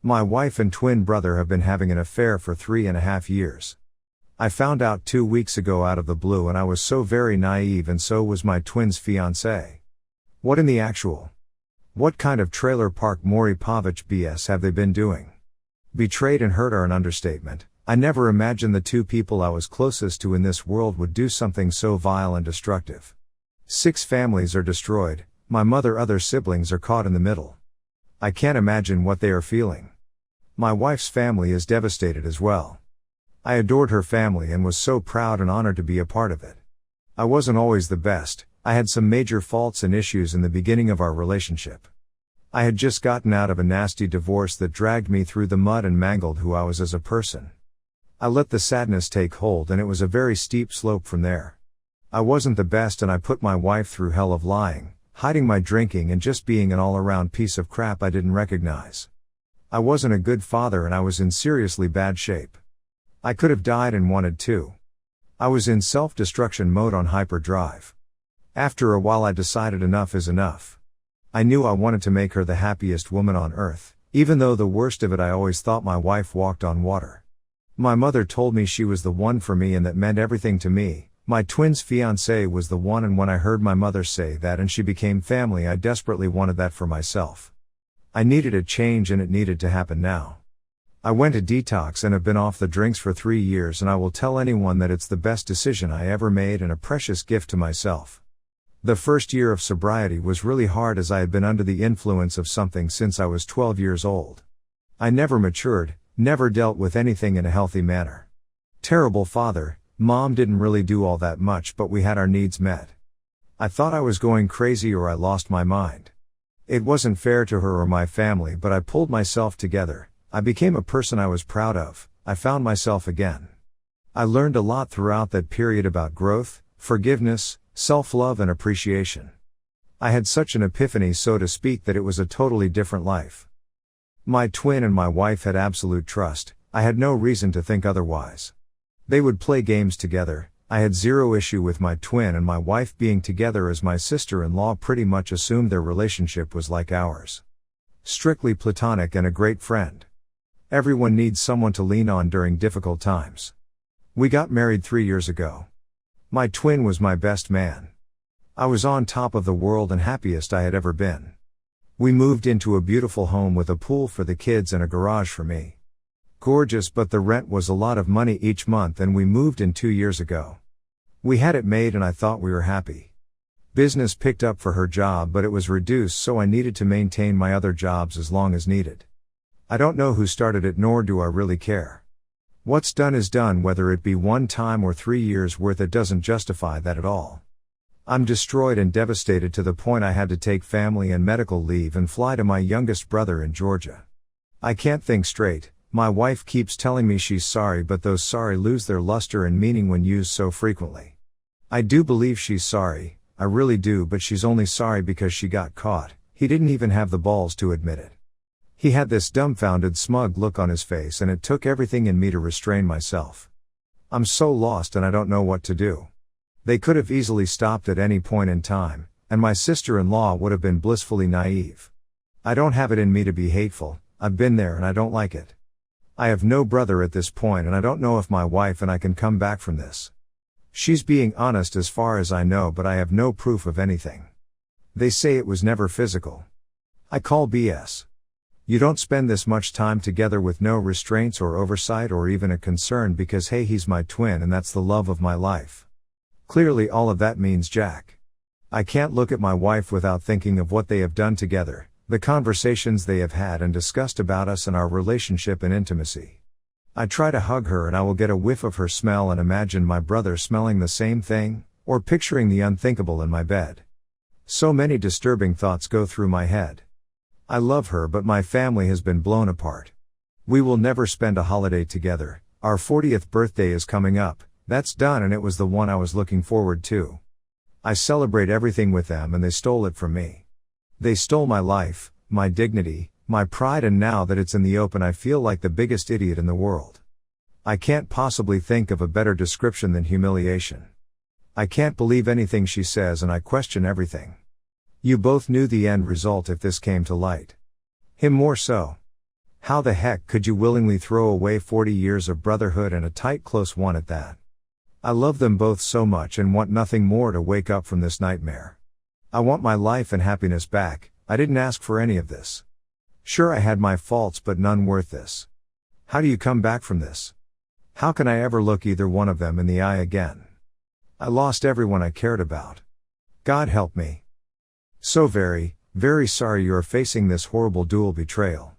My wife and twin brother have been having an affair for 3.5 years. I found out 2 weeks ago out of the blue, and I was so very naive, and so was my twin's fiancé. What in the actual? What kind of trailer park Maury Povich BS have they been doing? Betrayed and hurt are an understatement. I never imagined the two people I was closest to in this world would do something so vile and destructive. 6 families are destroyed, my other siblings are caught in the middle. I can't imagine what they are feeling. My wife's family is devastated as well. I adored her family and was so proud and honored to be a part of it. I wasn't always the best, I had some major faults and issues in the beginning of our relationship. I had just gotten out of a nasty divorce that dragged me through the mud and mangled who I was as a person. I let the sadness take hold, and it was a very steep slope from there. I wasn't the best, and I put my wife through hell of lying, hiding my drinking, and just being an all-around piece of crap I didn't recognize. I wasn't a good father, and I was in seriously bad shape. I could have died and wanted to. I was in self-destruction mode on hyperdrive. After a while I decided enough is enough. I knew I wanted to make her the happiest woman on earth, even though the worst of it, I always thought my wife walked on water. My mother told me she was the one for me, and that meant everything to me. My twin's fiancé was the one, and when I heard my mother say that and she became family, I desperately wanted that for myself. I needed a change, and it needed to happen now. I went to detox and have been off the drinks for 3 years, and I will tell anyone that it's the best decision I ever made and a precious gift to myself. The first year of sobriety was really hard, as I had been under the influence of something since I was 12 years old. I never matured, never dealt with anything in a healthy manner. Terrible father. Mom didn't really do all that much, but we had our needs met. I thought I was going crazy or I lost my mind. It wasn't fair to her or my family, but I pulled myself together. I became a person I was proud of. I found myself again. I learned a lot throughout that period about growth, forgiveness, self-love, and appreciation. I had such an epiphany, so to speak, that it was a totally different life. My twin and my wife had absolute trust. I had no reason to think otherwise. They would play games together. I had zero issue with my twin and my wife being together, as my sister-in-law pretty much assumed their relationship was like ours. Strictly platonic and a great friend. Everyone needs someone to lean on during difficult times. We got married 3 years ago. My twin was my best man. I was on top of the world and happiest I had ever been. We moved into a beautiful home with a pool for the kids and a garage for me. Gorgeous, but the rent was a lot of money each month, and we moved in 2 years ago. We had it made and I thought we were happy. Business picked up for her job, but it was reduced, so I needed to maintain my other jobs as long as needed. I don't know who started it, nor do I really care. What's done is done, whether it be 1 time or 3 years worth. It doesn't justify that at all. I'm destroyed and devastated to the point I had to take family and medical leave and fly to my youngest brother in Georgia. I can't think straight. My wife keeps telling me she's sorry, but those sorry lose their luster and meaning when used so frequently. I do believe she's sorry, I really do, but she's only sorry because she got caught. He didn't even have the balls to admit it. He had this dumbfounded, smug look on his face, and it took everything in me to restrain myself. I'm so lost and I don't know what to do. They could have easily stopped at any point in time, and my sister-in-law would have been blissfully naive. I don't have it in me to be hateful. I've been there and I don't like it. I have no brother at this point, and I don't know if my wife and I can come back from this. She's being honest as far as I know, but I have no proof of anything. They say it was never physical. I call BS. You don't spend this much time together with no restraints or oversight or even a concern because, hey, he's my twin and that's the love of my life. Clearly all of that means jack. I can't look at my wife without thinking of what they have done together, the conversations they have had and discussed about us and our relationship and intimacy. I try to hug her and I will get a whiff of her smell and imagine my brother smelling the same thing, or picturing the unthinkable in my bed. So many disturbing thoughts go through my head. I love her, but my family has been blown apart. We will never spend a holiday together. Our 40th birthday is coming up, that's done, and it was the one I was looking forward to. I celebrate everything with them and they stole it from me. They stole my life, my dignity, my pride, and now that it's in the open I feel like the biggest idiot in the world. I can't possibly think of a better description than humiliation. I can't believe anything she says and I question everything. You both knew the end result if this came to light. Him more so. How the heck could you willingly throw away 40 years of brotherhood and a tight close one at that? I love them both so much and want nothing more to wake up from this nightmare. I want my life and happiness back. I didn't ask for any of this. Sure, I had my faults, but none worth this. How do you come back from this? How can I ever look either one of them in the eye again? I lost everyone I cared about. God help me. So very, very sorry you are facing this horrible dual betrayal.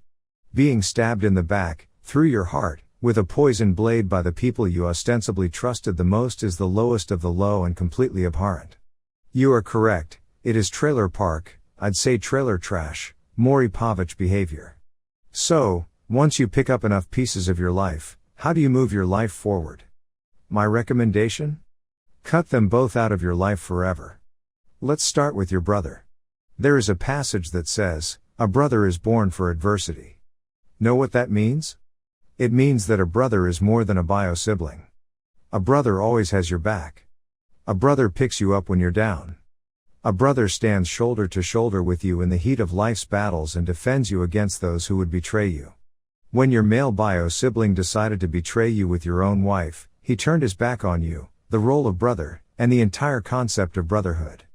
Being stabbed in the back, through your heart, with a poison blade by the people you ostensibly trusted the most is the lowest of the low and completely abhorrent. You are correct, it is trailer park, I'd say trailer trash, Maury Povich behavior. So, once you pick up enough pieces of your life, how do you move your life forward? My recommendation? Cut them both out of your life forever. Let's start with your brother. There is a passage that says, "A brother is born for adversity." Know what that means? It means that a brother is more than a bio-sibling. A brother always has your back. A brother picks you up when you're down. A brother stands shoulder to shoulder with you in the heat of life's battles and defends you against those who would betray you. When your male bio-sibling decided to betray you with your own wife, he turned his back on you, the role of brother, and the entire concept of brotherhood.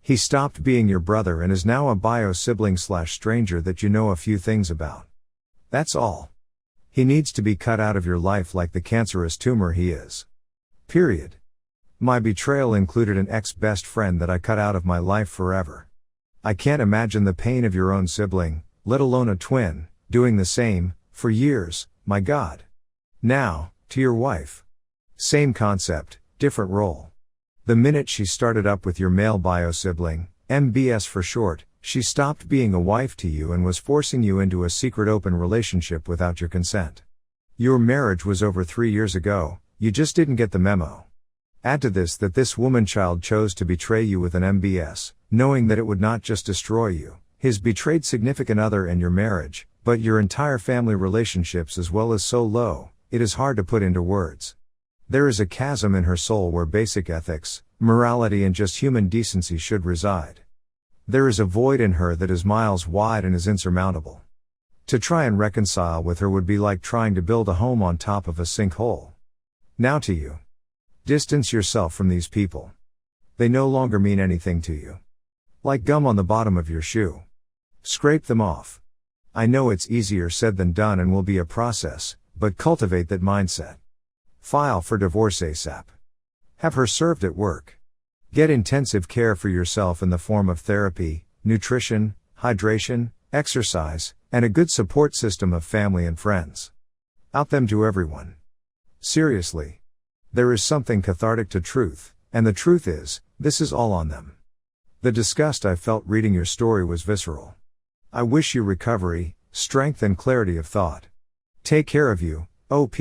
He stopped being your brother and is now a bio-sibling/stranger that you know a few things about. That's all. He needs to be cut out of your life like the cancerous tumor he is. Period. My betrayal included an ex-best friend that I cut out of my life forever. I can't imagine the pain of your own sibling, let alone a twin, doing the same, for years, my God. Now, to your wife. Same concept, different role. The minute she started up with your male bio-sibling, MBS for short, she stopped being a wife to you and was forcing you into a secret open relationship without your consent. Your marriage was over 3 years ago, you just didn't get the memo. Add to this that this woman-child chose to betray you with an MBS, knowing that it would not just destroy you, his betrayed significant other and your marriage, but your entire family relationships as well. As so low, it is hard to put into words. There is a chasm in her soul where basic ethics, morality and just human decency should reside. There is a void in her that is miles wide and is insurmountable. To try and reconcile with her would be like trying to build a home on top of a sinkhole. Now to you. Distance yourself from these people. They no longer mean anything to you. Like gum on the bottom of your shoe. Scrape them off. I know it's easier said than done and will be a process, but cultivate that mindset. File for divorce ASAP. Have her served at work. Get intensive care for yourself in the form of therapy, nutrition, hydration, exercise, and a good support system of family and friends. Out them to everyone. Seriously. There is something cathartic to truth, and the truth is, this is all on them. The disgust I felt reading your story was visceral. I wish you recovery, strength and clarity of thought. Take care of you, OP.